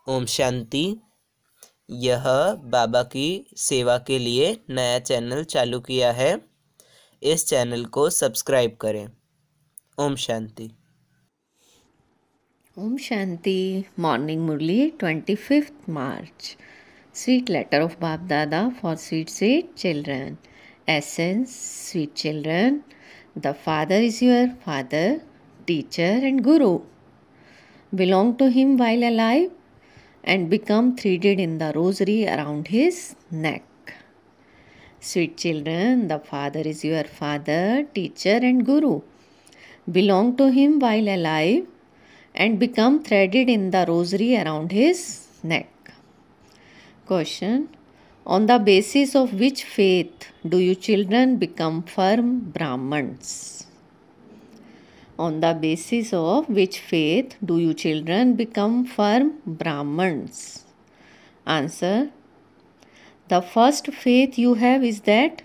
ओम शांति। यह बाबा की सेवा के लिए नया चैनल चालू किया है। इस चैनल को सब्सक्राइब करें। Om Shanti. Om Shanti, Morning Murli, 25th March. Sweet letter of Bab Dada for sweet children. Essence, sweet children, the Father is your Father, Teacher and Guru. Belong to Him while alive and become threaded in the rosary around His neck. Sweet children, the Father is your Father, Teacher and Guru. Belong to Him while alive and become threaded in the rosary around his neck. Question: on the basis of which faith do you children become firm Brahmans? On the basis of which faith do you children become firm Brahmans? Answer: the first faith you have is that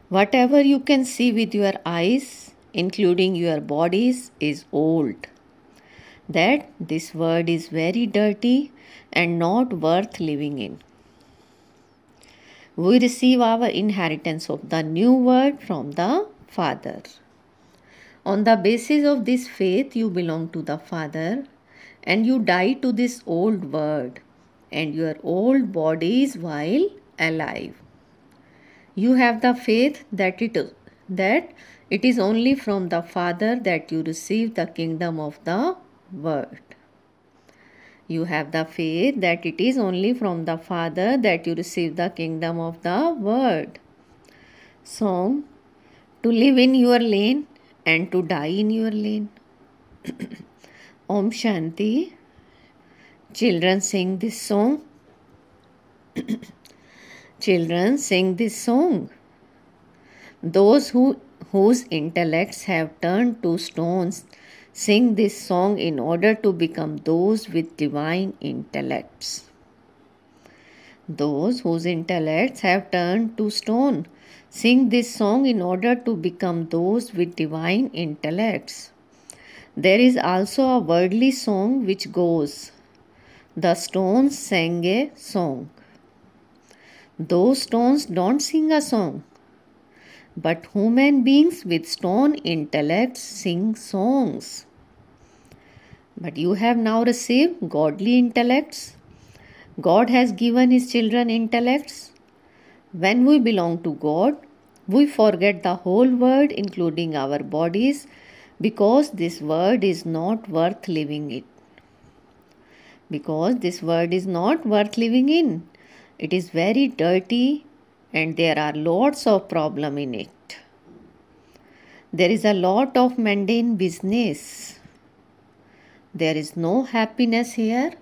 whatever you can see with your eyes, including your bodies, is old. That this world is very dirty and not worth living in. We receive our inheritance of the new world from the Father. On the basis of this faith, you belong to the Father and you die to this old world and your old bodies while alive. You have the faith that it is only from the Father that you receive the kingdom of the world. You have the faith that it is only from the Father that you receive the kingdom of the world. Song: to live in your lane and to die in your lane. Om Shanti. Children sing this song. Children sing this song. Those whose intellects have turned to stones sing this song in order to become those with divine intellects. Those whose intellects have turned to stone sing this song in order to become those with divine intellects. There is also a worldly song which goes, the stones sang a song. Those stones don't sing a song, but human beings with stone intellects sing songs. But you have now received godly intellects. God has given His children intellects. When we belong to God, we forget the whole world, including our bodies, because this world is not worth living in. Because this world is not worth living in. It is very dirty and there are lots of problems in it. There is a lot of mundane business. There is no happiness here,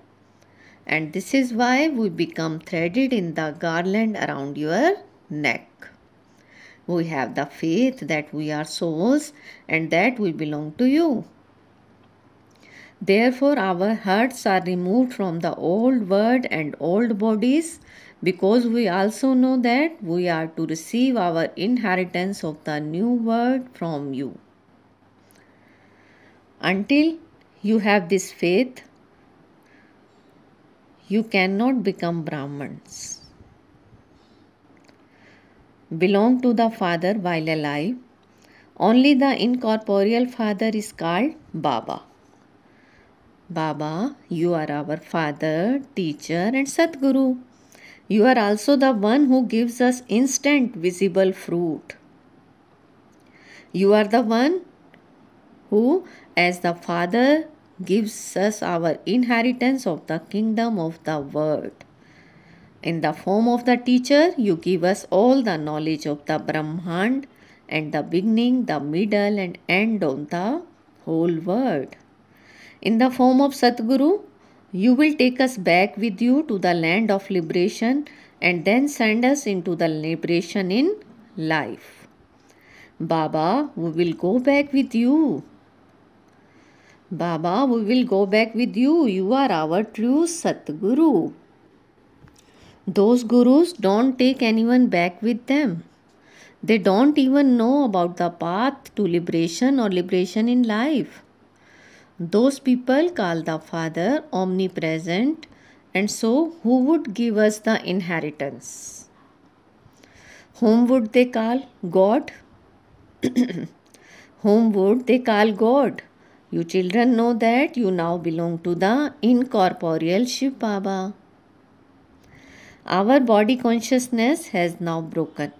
and this is why we become threaded in the garland around your neck. We have the faith that we are souls and that we belong to you. Therefore, our hearts are removed from the old world and old bodies, because we also know that we are to receive our inheritance of the new world from you. Until you have this faith, you cannot become Brahmans. Belong to the Father while alive. Only the incorporeal Father is called Baba. Baba, you are our Father, Teacher and Sadguru. You are also the one who gives us instant visible fruit. You are the one who, as the Father, gives us our inheritance of the kingdom of the world. In the form of the teacher, you give us all the knowledge of the Brahman and the beginning, the middle and end of the whole world. In the form of Sadguru, you will take us back with you to the land of liberation and then send us into the liberation in life. Baba, we will go back with you. Baba, we will go back with you. You are our true Sadguru. Those gurus don't take anyone back with them. They don't even know about the path to liberation or liberation in life. Those people call the Father omnipresent, and so who would give us the inheritance? Whom would they call? God? Whom would they call God? You children know that you now belong to the incorporeal Shiv Baba. Our body consciousness has now broken.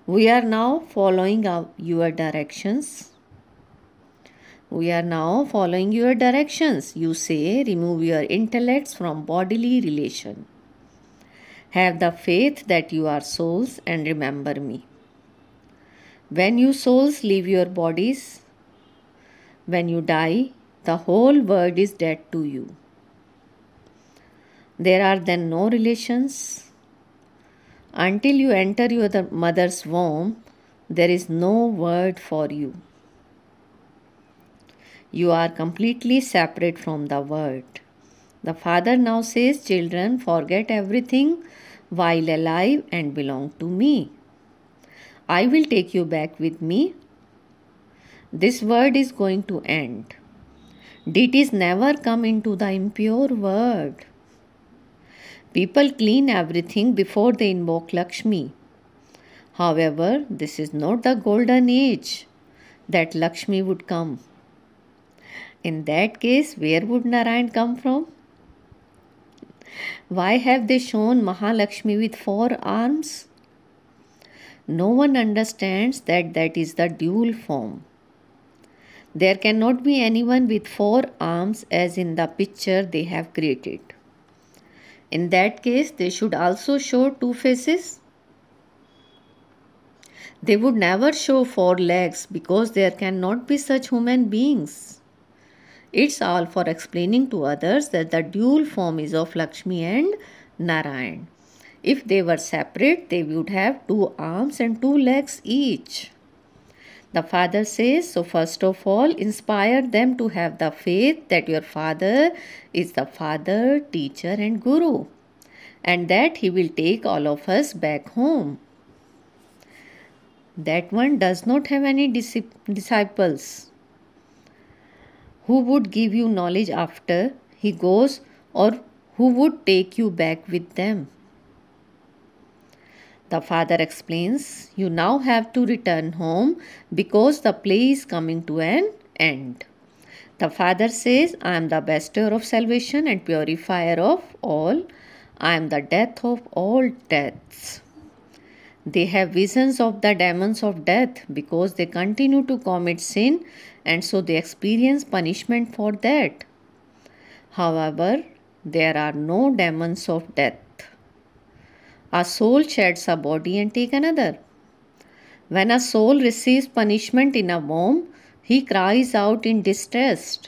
We are now following your directions. We are now following your directions. You say, remove your intellects from bodily relation. Have the faith that you are souls and remember me. When you souls leave your bodies, when you die, the whole world is dead to you. There are then no relations. Until you enter your mother's womb, there is no word for you. You are completely separate from the world. The Father now says, children, forget everything while alive and belong to me. I will take you back with me. This world is going to end. Deities never come into the impure world. People clean everything before they invoke Lakshmi. However, this is not the golden age that Lakshmi would come. In that case, where would Narayan come from? Why have they shown Mahalakshmi with 4 arms? No one understands that that is the dual form. There cannot be anyone with 4 arms as in the picture they have created. In that case, they should also show 2 faces. They would never show 4 legs because there cannot be such human beings. It's all for explaining to others that the dual form is of Lakshmi and Narayan. If they were separate, they would have 2 arms and 2 legs each. The Father says, so first of all, inspire them to have the faith that your Father is the Father, Teacher and Guru, and that He will take all of us back home. That one does not have any disciples. Who would give you knowledge after he goes, or who would take you back with them? The Father explains, you now have to return home because the play is coming to an end. The Father says, I am the bestower of salvation and purifier of all. I am the death of all deaths. They have visions of the demons of death because they continue to commit sin, and so they experience punishment for that. However, there are no demons of death. A soul sheds a body and takes another. When a soul receives punishment in a womb, he cries out in distress.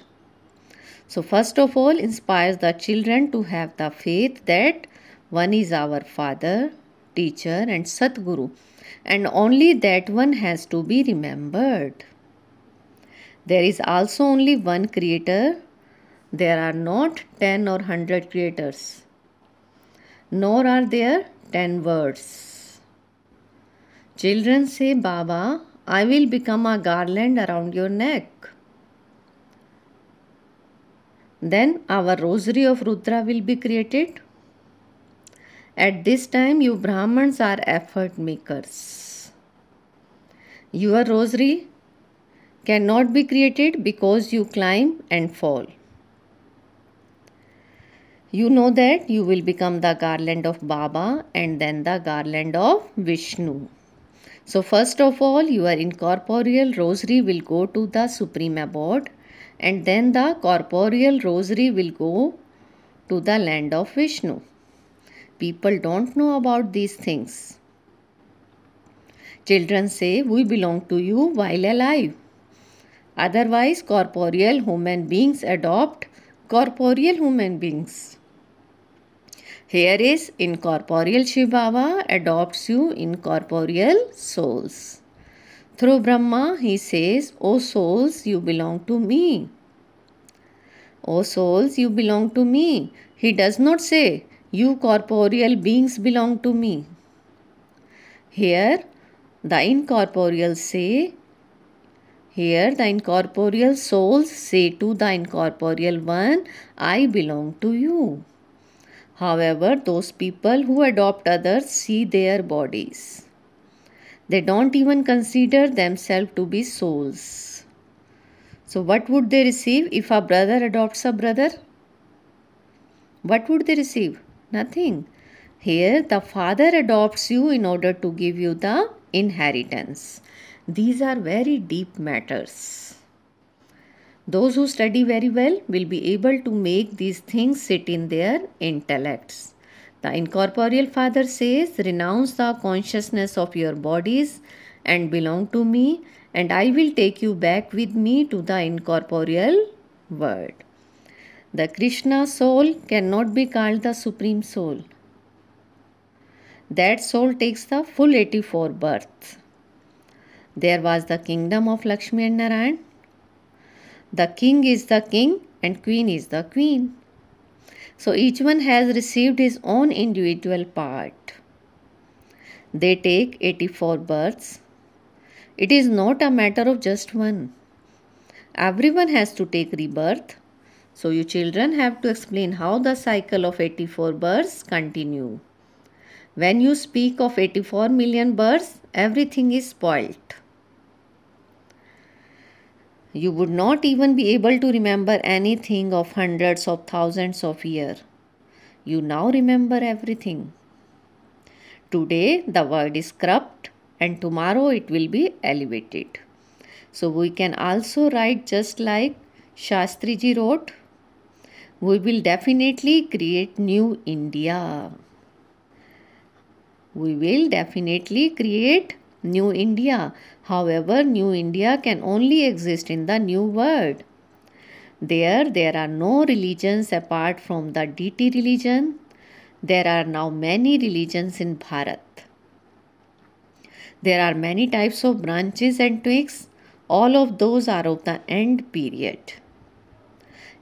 So first of all, inspires the children to have the faith that one is our Father, Teacher and Satguru, and only that one has to be remembered. There is also only one Creator. There are not 10 or 100 creators, nor are there 10 words. Children say, Baba, I will become a garland around your neck. Then our rosary of Rudra will be created. At this time, you Brahmins are effort makers. Your rosary cannot be created because you climb and fall. You know that you will become the garland of Baba and then the garland of Vishnu. So first of all, your incorporeal rosary will go to the Supreme Abode, and then the corporeal rosary will go to the land of Vishnu. People don't know about these things. Children say, we belong to you while alive. Otherwise, corporeal human beings adopt corporeal human beings. Here is incorporeal Shiv Baba adopts you incorporeal souls. Through Brahma, he says, O souls, you belong to me. O souls, you belong to me. He does not say, you corporeal beings belong to me. Here, the incorporeals say, Here the incorporeal souls say to the incorporeal one, I belong to you. However, those people who adopt others see their bodies. They don't even consider themselves to be souls. So what would they receive if a brother adopts a brother? What would they receive? Nothing. Here the father adopts you in order to give you the inheritance. These are very deep matters. Those who study very well will be able to make these things sit in their intellects. The incorporeal father says, renounce the consciousness of your bodies and belong to me, and I will take you back with me to the incorporeal world. The Krishna soul cannot be called the supreme soul. That soul takes the full 84 births. There was the kingdom of Lakshmi and Narayan. The king is the king and queen is the queen. So each one has received his own individual part. They take 84 births. It is not a matter of just one. Everyone has to take rebirth. So you children have to explain how the cycle of 84 births continue. When you speak of 84 million births, everything is spoilt. You would not even be able to remember anything of hundreds of thousands of years. You now remember everything. Today the word is corrupt and tomorrow it will be elevated. So we can also write just like Shastriji wrote, we will definitely create new India. We will definitely create new India. However, new India can only exist in the new world. There are no religions apart from the deity religion. There are now many religions in Bharat. There are many types of branches and twigs. All of those are of the end period.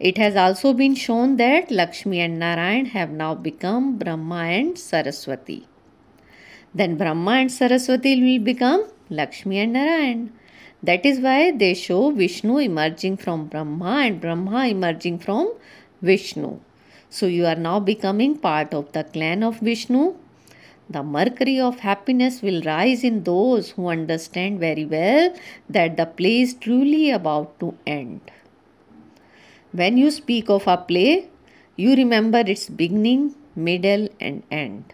It has also been shown that Lakshmi and Narayan have now become Brahma and Saraswati. Then Brahma and Saraswati will become Lakshmi and Narayan. That is why they show Vishnu emerging from Brahma and Brahma emerging from Vishnu. So you are now becoming part of the clan of Vishnu. The mercury of happiness will rise in those who understand very well that the play is truly about to end. When you speak of a play, you remember its beginning, middle and end.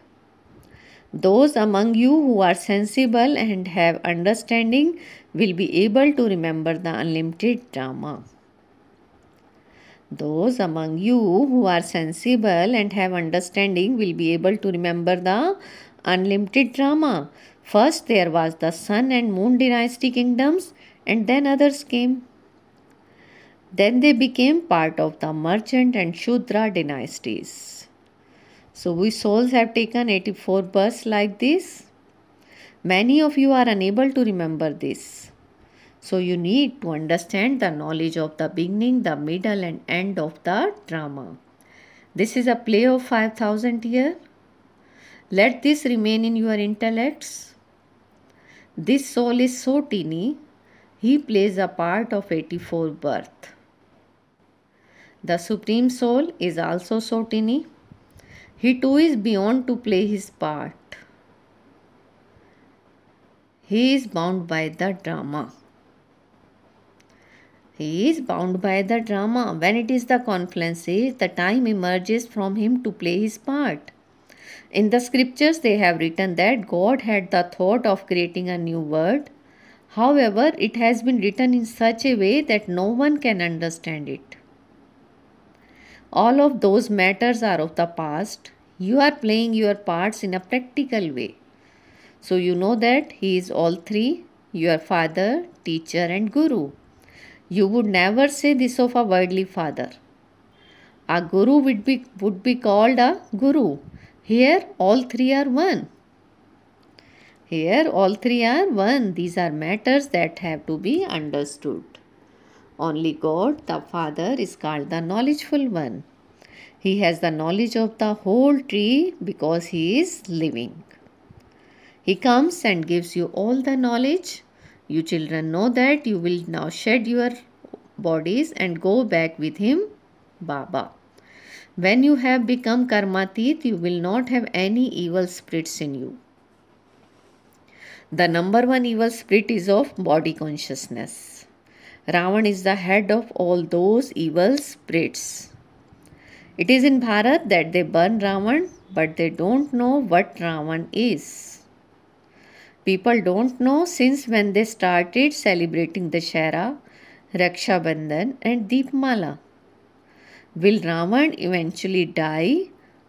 Those among you who are sensible and have understanding will be able to remember the unlimited drama. Those among you who are sensible and have understanding will be able to remember the unlimited drama. First there was the sun and moon dynasty kingdoms and then others came. Then they became part of the merchant and Shudra dynasties. So we souls have taken 84 births like this. Many of you are unable to remember this. So you need to understand the knowledge of the beginning, the middle and end of the drama. This is a play of 5,000 years. Let this remain in your intellects. This soul is so teeny, he plays a part of 84 births. The Supreme Soul is also so teeny. He too is beyond to play his part. He is bound by the drama. He is bound by the drama. When it is the confluence age, the time emerges from him to play his part. In the scriptures, they have written that God had the thought of creating a new world. However, it has been written in such a way that no one can understand it. All of those matters are of the past. You are playing your parts in a practical way. So you know that he is all three, your father, teacher and guru. You would never say this of a worldly father. A guru would be called a guru. Here all three are one. Here all three are one. These are matters that have to be understood. Only God, the Father, is called the knowledgeful one. He has the knowledge of the whole tree because he is living. He comes and gives you all the knowledge You children know that you will now shed your bodies and go back with him, Baba. When you have become karmatit, you will not have any evil spirits in you. The number one evil spirit is of body consciousness. Ravan is the head of all those evil spirits. It is in Bharat that they burn Ravan, but they don't know what Ravan is. People don't know since when they started celebrating Dashera, Raksha Bandhan and Deepmala. Will Ravan eventually die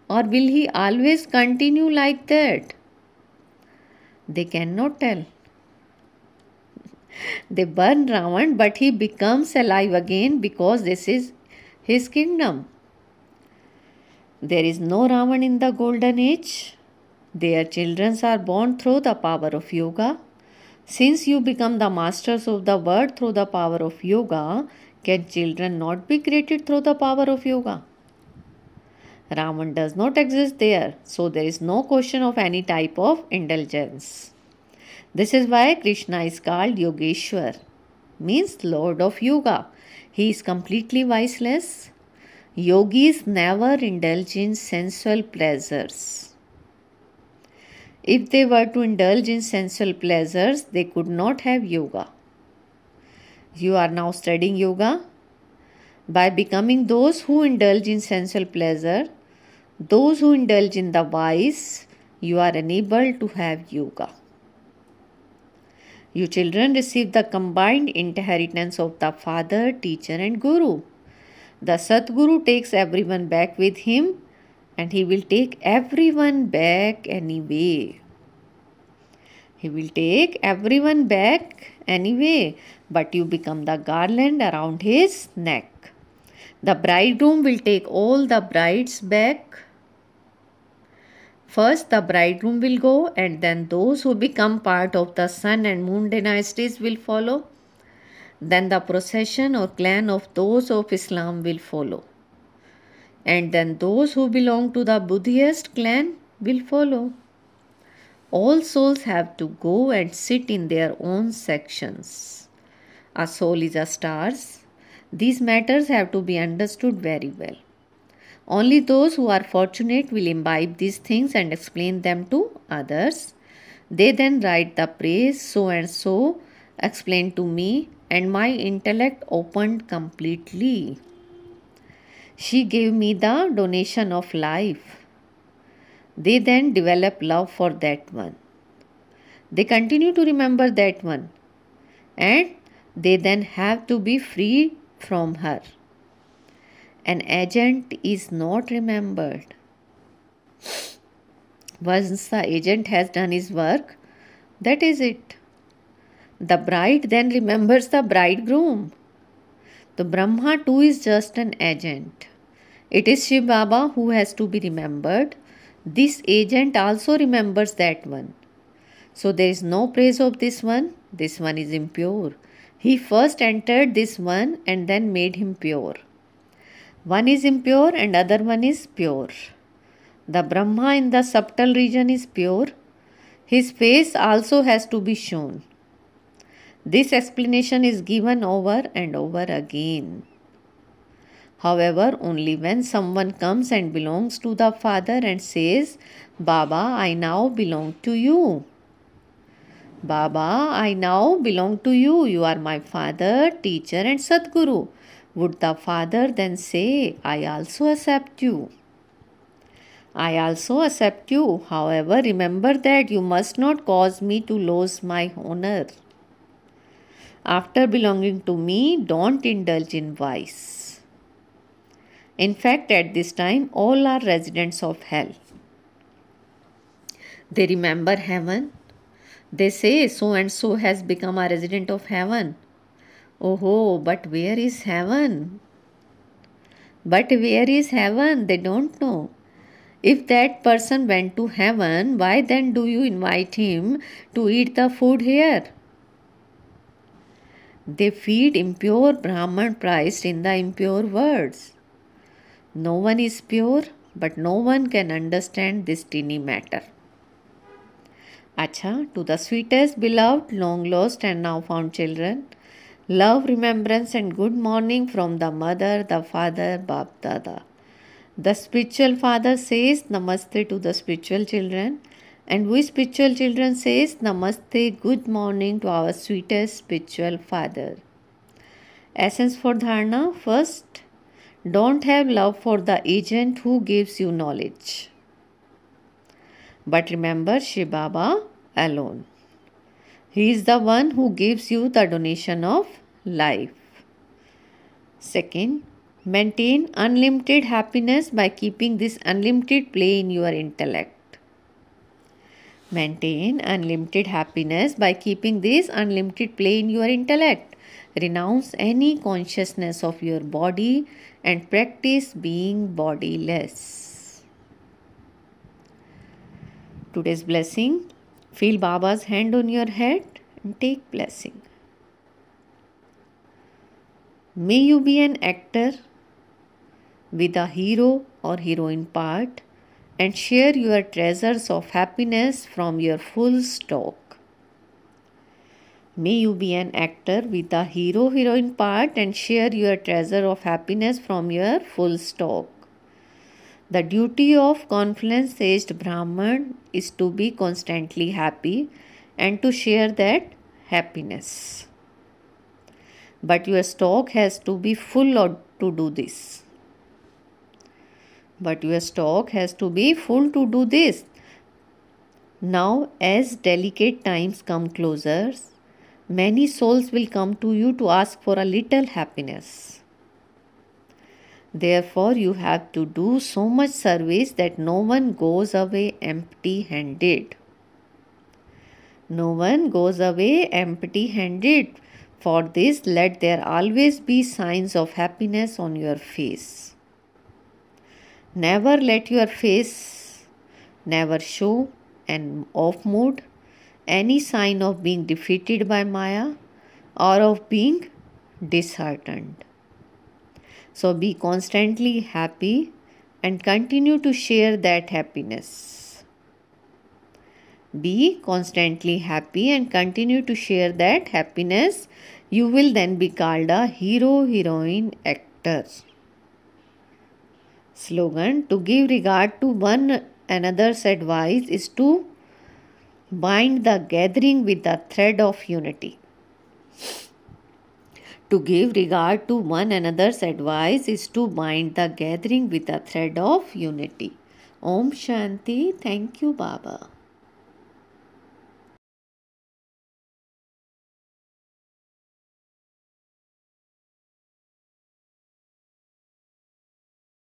or will he always continue like that? They cannot tell. They burn Ravan, but he becomes alive again because this is his kingdom. There is no Ravan in the golden age. Their children are born through the power of yoga. Since you become the masters of the world through the power of yoga, can children not be created through the power of yoga? Ravan does not exist there, so there is no question of any type of indulgence. This is why Krishna is called Yogeshwar, means Lord of Yoga. He is completely viceless. Yogis never indulge in sensual pleasures. If they were to indulge in sensual pleasures, they could not have yoga. You are now studying yoga. By becoming those who indulge in sensual pleasure, those who indulge in the vice, you are unable to have yoga. You children receive the combined inheritance of the father, teacher and guru. The Satguru takes everyone back with him and he will take everyone back anyway. He will take everyone back anyway, but you become the garland around his neck. The bridegroom will take all the brides back. First, the bridegroom will go, and then those who become part of the sun and moon dynasties will follow. Then the procession or clan of those of Islam will follow. And then those who belong to the Buddhist clan will follow. All souls have to go and sit in their own sections. A soul is a stars. These matters have to be understood very well. Only those who are fortunate will imbibe these things and explain them to others. They then write the praise, so and so explained to me, and my intellect opened completely. She gave me the donation of life. They then develop love for that one. They continue to remember that one, and they then have to be free from her. An agent is not remembered. Once the agent has done his work, that is it. The bride then remembers the bridegroom. The Brahma too is just an agent. It is Shiv Baba who has to be remembered. This agent also remembers that one. So there is no praise of this one. This one is impure. He first entered this one and then made him pure. One is impure and other one is pure. The Brahma in the subtle region is pure. His face also has to be shown. This explanation is given over and over again. However, only when someone comes and belongs to the Father and says, Baba, I now belong to you. Baba, I now belong to you. You are my Father, teacher and Sadguru. Would the Father then say, I also accept you? I also accept you. However, remember that you must not cause me to lose my honor. After belonging to me, don't indulge in vice. In fact, at this time, all are residents of hell. They remember heaven. They say, so and so has become a resident of heaven. Oh, but where is heaven? But where is heaven? They don't know. If that person went to heaven, why then do you invite him to eat the food here? They feed impure Brahman priced in the impure words. No one is pure, but no one can understand this teeny matter. Acha, to the sweetest, beloved, long lost, and now found children, love, remembrance, and good morning from the mother, the father, Bap Dada. The spiritual father says Namaste to the spiritual children, and we spiritual children says Namaste, good morning to our sweetest spiritual father. Essence for Dharana. First, don't have love for the agent who gives you knowledge, but remember Shiv Baba alone. He is the one who gives you the donation of life. Second, maintain unlimited happiness by keeping this unlimited play in your intellect. Maintain unlimited happiness by keeping this unlimited play in your intellect. Renounce any consciousness of your body and practice being bodiless. Today's blessing. Feel Baba's hand on your head and take blessing. May you be an actor with a hero or heroine part and share your treasures of happiness from your full stock. May you be an actor with a hero-heroine part and share your treasure of happiness from your full stock. The duty of confluence-aged Brahman is to be constantly happy and to share that happiness. But your stock has to be full to do this. Now, as delicate times come closer, many souls will come to you to ask for a little happiness. Therefore, you have to do so much service that no one goes away empty-handed. For this, let there always be signs of happiness on your face. Never let your face never show an off mood, any sign of being defeated by Maya or of being disheartened. So be constantly happy and continue to share that happiness. You will then be called a hero-heroine actor. Slogan: to give regard to one another's advice is to bind the gathering with the thread of unity. To give regard to one another's advice is to bind the gathering with a thread of unity. Om Shanti. Thank you, Baba.